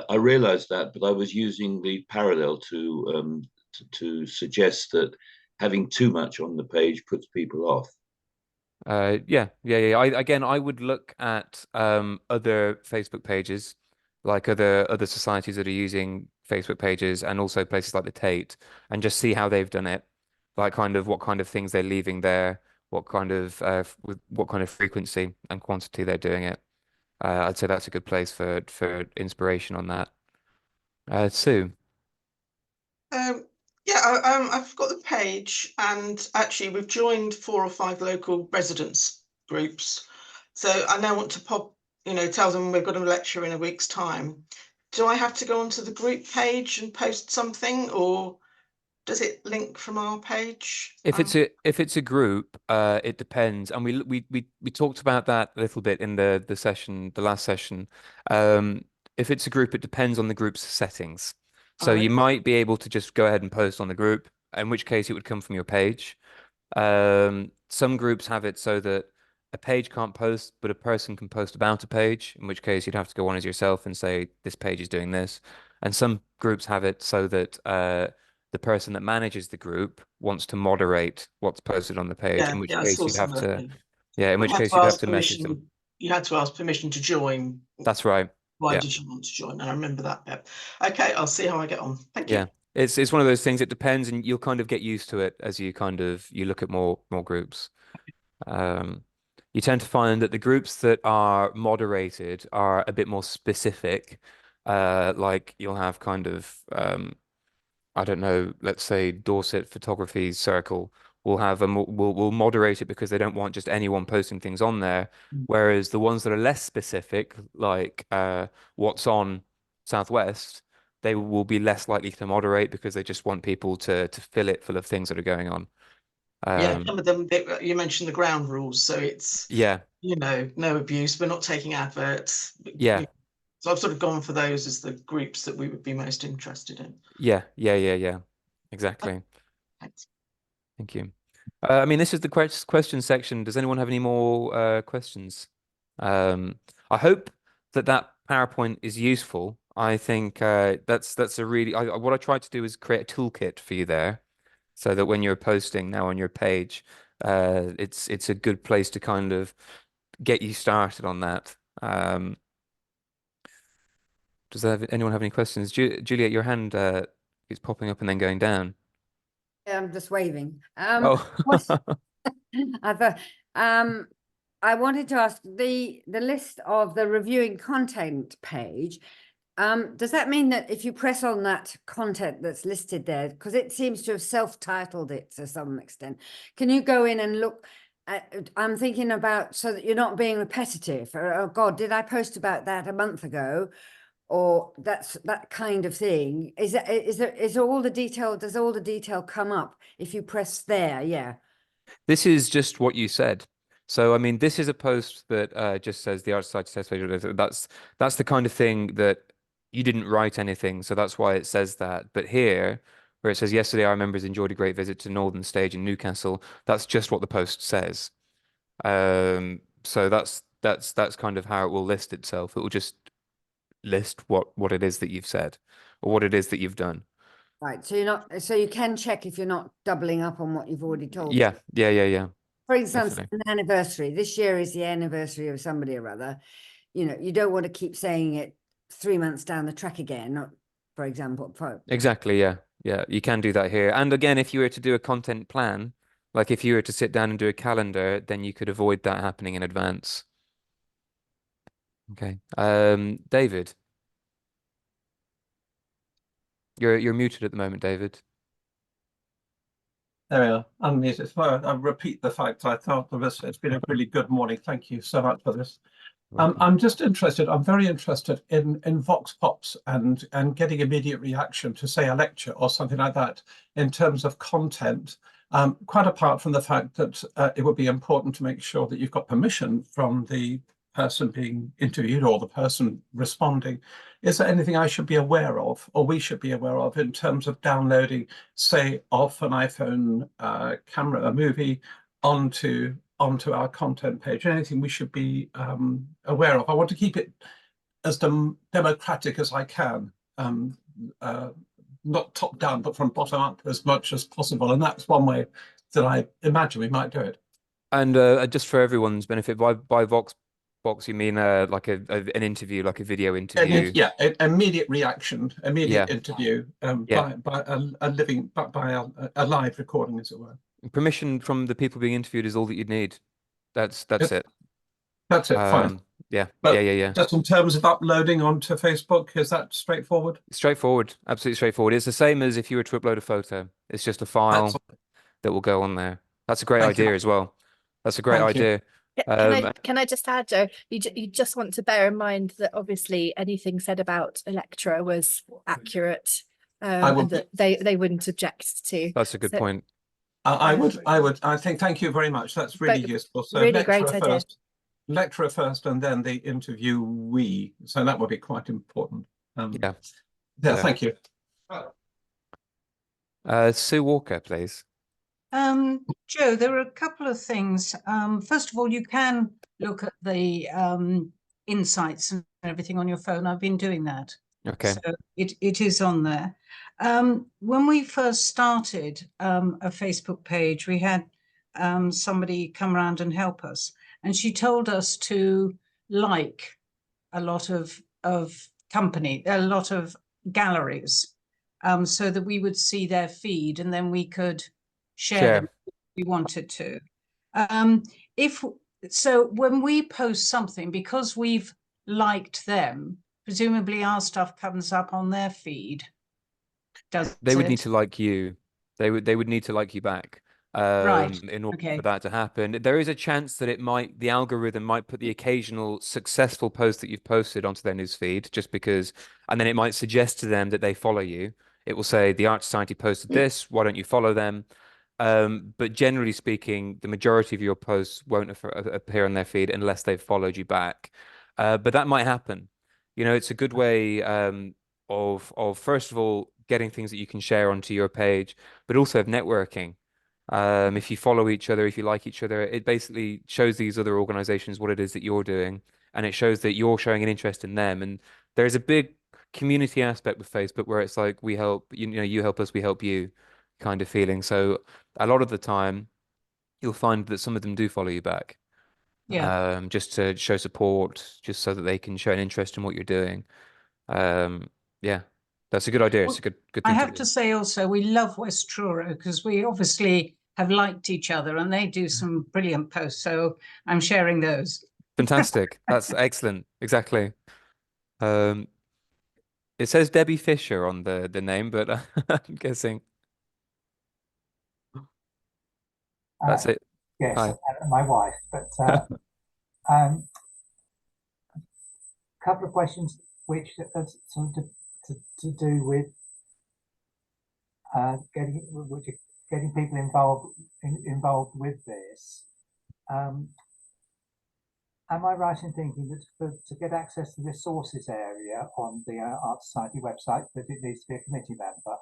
I realized that, but I was using the parallel to suggest that having too much on the page puts people off. Yeah. I would look at other Facebook pages, like other societies that are using Facebook pages, and also places like the Tate, and just see how they've done it, like kind of what kind of things they're leaving there, what kind of with what kind of frequency and quantity they're doing it. I'd say that's a good place for inspiration on that. Sue. Yeah, I've got the page, and actually we've joined 4 or 5 local residents groups. So I now want to tell them we've got a lecture in a week's time. Do I have to go onto the group page and post something, or does it link from our page? If it's a group, it depends, and we talked about that a little bit in the last session. If it's a group, it depends on the group's settings. So you might be able to just go ahead and post on the group, in which case it would come from your page. Some groups have it so that a page can't post, but a person can post about a page, in which case you'd have to go on as yourself and say, this page is doing this. And some groups have it so that the person that manages the group wants to moderate what's posted on the page, in which case you'd have to, in which case you'd have to message them. You had to ask permission to join. That's right. Why did you want to join? I remember that bit. Okay, I'll see how I get on. Thank you. Yeah, it's one of those things. It depends, and you'll kind of get used to it as you you look at more groups. You tend to find that the groups that are moderated are a bit more specific. Like you'll have kind of I don't know, let's say Dorset Photography Circle will have will moderate it because they don't want just anyone posting things on there. Whereas the ones that are less specific, like What's On Southwest, they will be less likely to moderate because they just want people to fill it full of things that are going on. Some of them, you mentioned the ground rules, so it's no abuse. We're not taking adverts. Yeah. So I've sort of gone for those as the groups that we would be most interested in. Yeah. Exactly. Thanks. Thank you. I mean, this is the question section. Does anyone have any more questions? I hope that PowerPoint is useful. I think that's a really what I tried to do is create a toolkit for you there, so that when you're posting now on your page, it's a good place to kind of get you started on that. Does anyone have any questions? Juliet, your hand is popping up and then going down. Yeah, I'm just waving. Oh. I wanted to ask the list of the reviewing content page. Does that mean that if you press on that content that's listed there, because it seems to have self-titled it to some extent, can you go in and look at, I'm thinking about, so that you're not being repetitive, or, oh God, did I post about that a month ago? Or that kind of thing. Is all the detail, does all the detail come up if you press there? Yeah. This is just what you said. So, I mean, this is a post that just says the Arts Society test page. That's the kind of thing that you didn't write anything. So that's why it says that. But here, where it says, yesterday our members enjoyed a great visit to Northern Stage in Newcastle, that's just what the post says. So that's kind of how it will list itself. It will just list what it is that you've said or what it is that you've done. Right. So you're not, so you can check if you're not doubling up on what you've already told. Yeah. For example, an anniversary. This year is the anniversary of somebody or other. You know, you don't want to keep saying it 3 months down the track again, for example. Exactly. Yeah. You can do that here. And again, if you were to do a content plan, like if you were to sit down and do a calendar, then you could avoid that happening in advance. Okay. David. You're muted at the moment, David. There we are. Unmuted. So I repeat the fact I thought it's been a really good morning. Thank you so much for this. I'm just interested. I'm very interested in Vox Pops and getting immediate reaction to, say, a lecture or something like that in terms of content. Quite apart from the fact that it would be important to make sure that you've got permission from the person being interviewed or the person responding. Is there anything I should be aware of, or we should be aware of, in terms of downloading, say, off an iPhone camera, a movie onto our content page? Anything we should be aware of? I want to keep it as democratic as I can, not top down, but from bottom up as much as possible. And that's one way that I imagine we might do it. And just for everyone's benefit, by Vox Box, you mean like an interview, like a video interview? Yeah, immediate reaction, immediate interview, by a live recording, as it were. Permission from the people being interviewed is all that you'd need. That's it. That's it. Fine. Yeah. But yeah. Just in terms of uploading onto Facebook, is that straightforward? Straightforward, absolutely straightforward. It's the same as if you were to upload a photo. It's just a file that will go on there. That's a great idea as well. That's a great idea. Can I just add, Joe? You just want to bear in mind that obviously anything said about Electra was accurate, and that they wouldn't object to. That's a good point. I think. Thank you very much. That's really useful. So really great idea. Lecturer first, and then the interviewee. So that would be quite important. Yeah. Thank you. Sue Walker, please. Joe, there are a couple of things. First of all, you can look at the insights and everything on your phone. I've been doing that. Okay. So it is on there. When we first started a Facebook page, we had somebody come around and help us. And she told us to like a lot of company, a lot of galleries, so that we would see their feed and then we could share them if we wanted to. So when we post something, because we've liked them, presumably our stuff comes up on their feed. They would need to like you. They would need to like you back. In order for that to happen. There is a chance that the algorithm might put the occasional successful post that you've posted onto their newsfeed, just because, and then it might suggest to them that they follow you. It will say the Art Society posted this, why don't you follow them? But generally speaking, the majority of your posts won't appear on their feed unless they've followed you back. But that might happen. You know, it's a good way of first of all getting things that you can share onto your page, but also of networking. If you follow each other, if you like each other, it basically shows these other organizations what it is that you're doing, and it shows that you're showing an interest in them. And there's a big community aspect with Facebook where it's like we help, you help us, we help you kind of feeling. So a lot of the time you'll find that some of them do follow you back. Just to show support, just so that they can show an interest in what you're doing. That's a good idea. It's a good thing. I have to say also, we love West Truro because we obviously have liked each other and they do some brilliant posts. So I'm sharing those. Fantastic. That's excellent. Exactly. It says Debbie Fisher on the name, but I'm guessing that's it. Yes, Hi. my wife. But couple of questions which are sort of to do with getting people involved with this. Am I right in thinking that to get access to the resources area on the Art Society website, that it needs to be a committee member?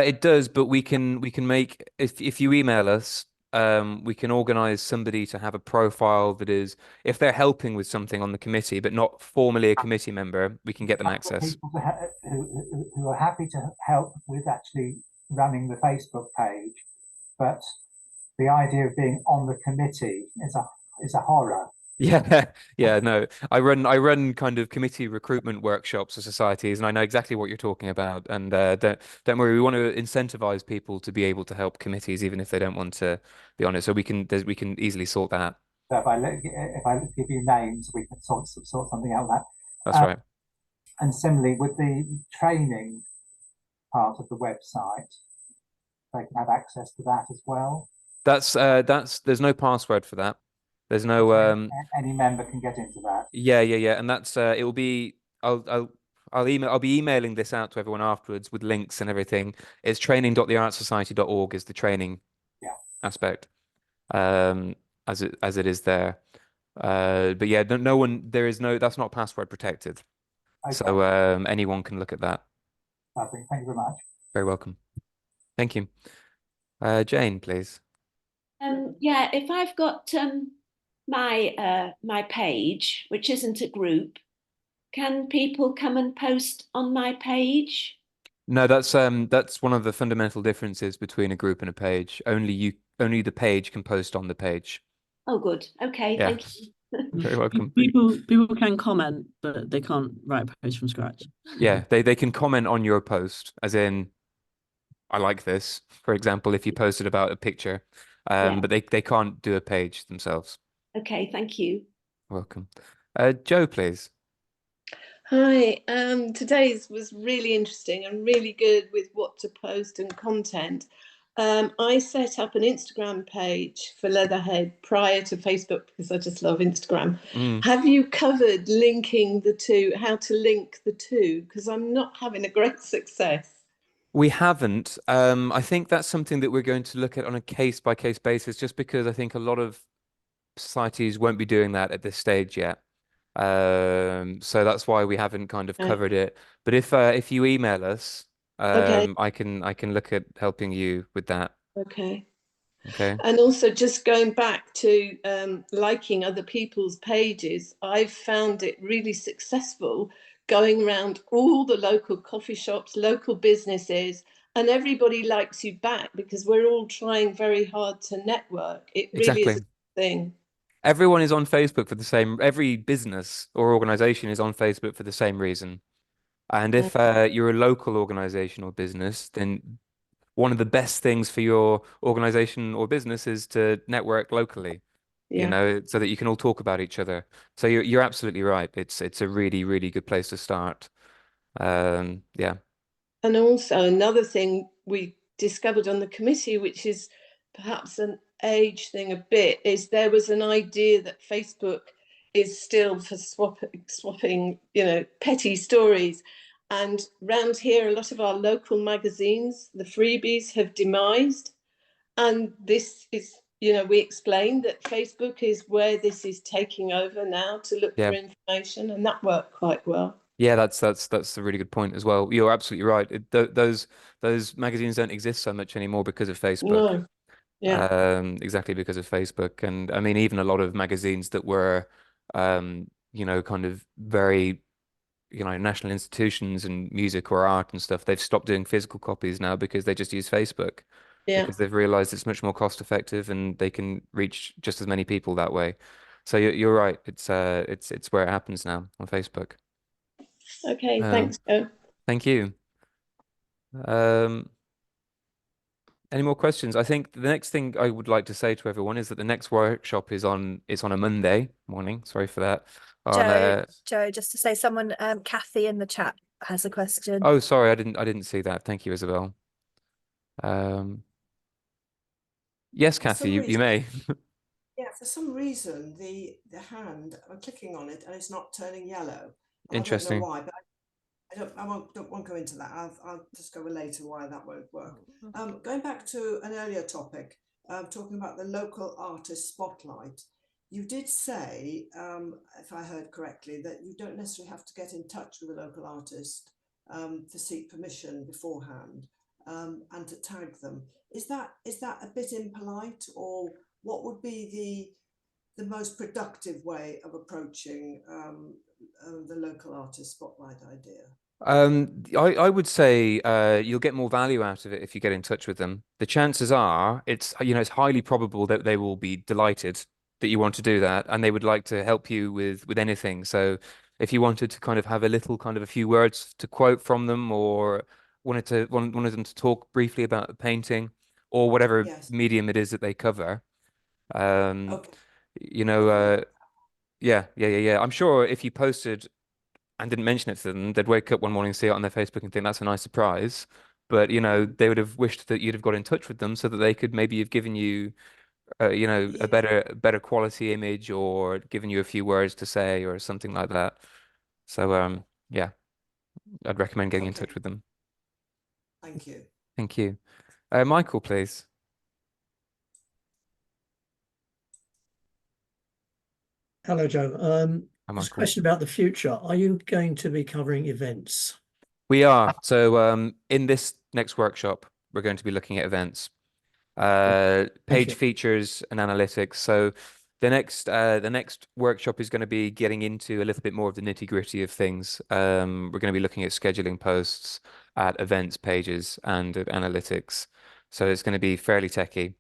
It does, but we can make, if you email us, we can organize somebody to have a profile that is, if they're helping with something on the committee but not formally a committee member, we can get them access. People who are happy to help with actually running the Facebook page, but the idea of being on the committee is a horror. No, I run kind of committee recruitment workshops for societies, and I know exactly what you're talking about. And don't worry, we want to incentivize people to be able to help committees even if they don't want to be on it. So we can easily sort that. So if I give you names, we can sort something out. That's right. And similarly with the training part of the website, they can have access to that as well. There's no password for that. There's no any member can get into that. Yeah, and that's it will be I'll be emailing this out to everyone afterwards with links and everything. It's training.theartsociety.org is the training aspect, as it is there. But yeah, that's not password protected. Okay. So anyone can look at that. Lovely. Thank you very much. Very welcome. Thank you. Jane, please. If I've got my page, which isn't a group, can people come and post on my page? No, that's one of the fundamental differences between a group and a page. Only the page can post on the page. Oh, good. Okay, Yeah. thank you. Very welcome. People can comment, but they can't write a post from scratch. Yeah, they can comment on your post, as in, I like this, for example, if you posted about a picture, Yeah. but they can't do a page themselves. Okay, thank you. Welcome. Joe, please. Hi, today's was really interesting and really good with what to post and content. I set up an Instagram page for Leatherhead prior to Facebook because I just love Instagram. Have you covered linking the two, how to link the two? Because I'm not having a great success. We haven't. I think that's something that we're going to look at on a case-by-case basis, just because I think a lot of societies won't be doing that at this stage yet. So that's why we haven't kind of covered it. But if you email us, Okay. I can look at helping you with that. Okay. Okay. And also just going back to liking other people's pages, I've found it really successful going around all the local coffee shops, local businesses, and everybody likes you back because we're all trying very hard to network. It really is a thing. Everyone is on Facebook for the same, every business or organization is on Facebook for the same reason. And if you're a local organization or business, then one of the best things for your organization or business is to network locally, you Yeah. know, so that you can all talk about each other. So you're absolutely right. It's a really, really good place to start. Yeah. And also another thing we discovered on the committee, which is perhaps an age thing a bit, is there was an idea that Facebook is still for swapping, you know, petty stories. And round here, a lot of our local magazines, the freebies, have demised. And this is, you know, we explained that Facebook is where this is taking over now to look Yeah. for information, and that worked quite well. Yeah, that's a really good point as well. You're absolutely right. Those magazines don't exist so much anymore because of Facebook. No. Yeah. Exactly because of Facebook. And I mean, even a lot of magazines that were, you know, kind of very, you know, national institutions and music or art and stuff, they've stopped doing physical copies now because they just use Facebook. Yeah. Because they've realized it's much more cost effective and they can reach just as many people that way. So you're right. It's where it happens now on Facebook. Okay, thanks, Joe. Thank you. Any more questions? I think the next thing I would like to say to everyone is that the next workshop is on a Monday morning. Sorry for that. Joe, just to say, someone, Kathy in the chat has a question. Oh, sorry, I didn't see that. Thank you, Isabel. Yes, Kathy, you may. Yeah, for some reason the hand, I'm clicking on it and it's not turning yellow. Interesting. I don't know why, but I won't go into that. I'll just go later why that won't work. Going back to an earlier topic, talking about the local artist spotlight, you did say, if I heard correctly, that you don't necessarily have to get in touch with a local artist to seek permission beforehand and to tag them. Is that a bit impolite, or what would be the most productive way of approaching the local artist spotlight idea? I would say you'll get more value out of it if you get in touch with them. The chances are it's highly probable that they will be delighted that you want to do that, and they would like to help you with anything. So if you wanted to kind of have a few words to quote from them, or wanted them to talk briefly about the painting or whatever medium it is that they cover, you know, yeah. I'm sure if you posted and didn't mention it to them, they'd wake up one morning, see it on their Facebook and think that's a nice surprise. But, you know, they would have wished that you'd have got in touch with them so that they could maybe have given you, you know, a better quality image, or given you a few words to say or something like that. So, yeah, I'd recommend getting in touch with them. Thank you. Thank you. Michael, please. Hello, Joe. Just a question about the future. Are you going to be covering events? We are. So in this next workshop, we're going to be looking at events, page features and analytics. So the next workshop is going to be getting into a little bit more of the nitty-gritty of things. We're going to be looking at scheduling posts, at events pages, and analytics. So it's going to be fairly techy,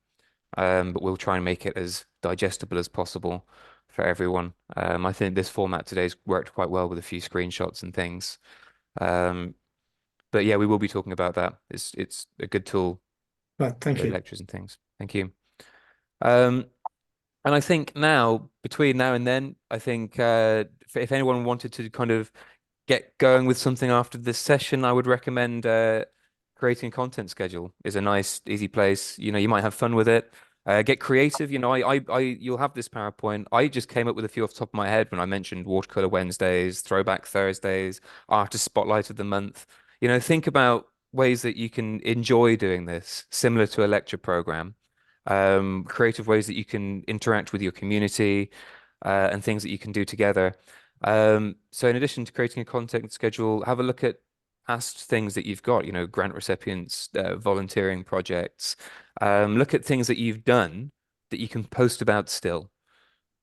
but we'll try and make it as digestible as possible for everyone. I think this format today's worked quite well with a few screenshots and things. But yeah, we will be talking about that. It's a good tool. Right, thank for you. lectures and things. Thank you. And I think now, between now and then, I think if anyone wanted to kind of get going with something after this session, I would recommend creating a content schedule is a nice, easy place. You know, you might have fun with it. Get creative. You know, you'll have this PowerPoint. I just came up with a few off the top of my head when I mentioned Watercolor Wednesdays, Throwback Thursdays, Artist Spotlight of the Month. You know, think about ways that you can enjoy doing this, similar to a lecture program. Creative ways that you can interact with your community, and things that you can do together. So in addition to creating a content schedule, have a look at past things that you've got, you know, grant recipients, volunteering projects. Look at things that you've done that you can post about still.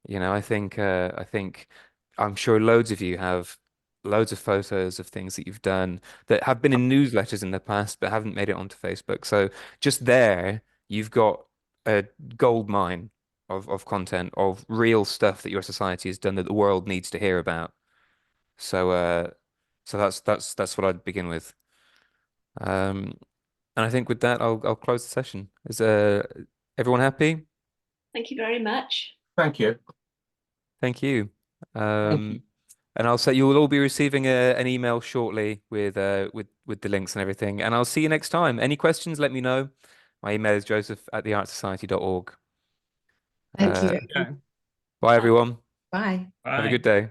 You know, I think I'm sure loads of you have loads of photos of things that you've done that have been in newsletters in the past but haven't made it onto Facebook. So just there, you've got a gold mine of content, of real stuff that your society has done that the world needs to hear about. So so that's what I'd begin with. And I think with that, I'll close the session. Is everyone happy? Thank you very much. Thank you. Thank you. And I'll say you will all be receiving an email shortly with the links and everything. And I'll see you next time. Any questions, let me know. My email is joseph@theartsociety.org. Thank you. Bye, everyone. Bye. Have a good day.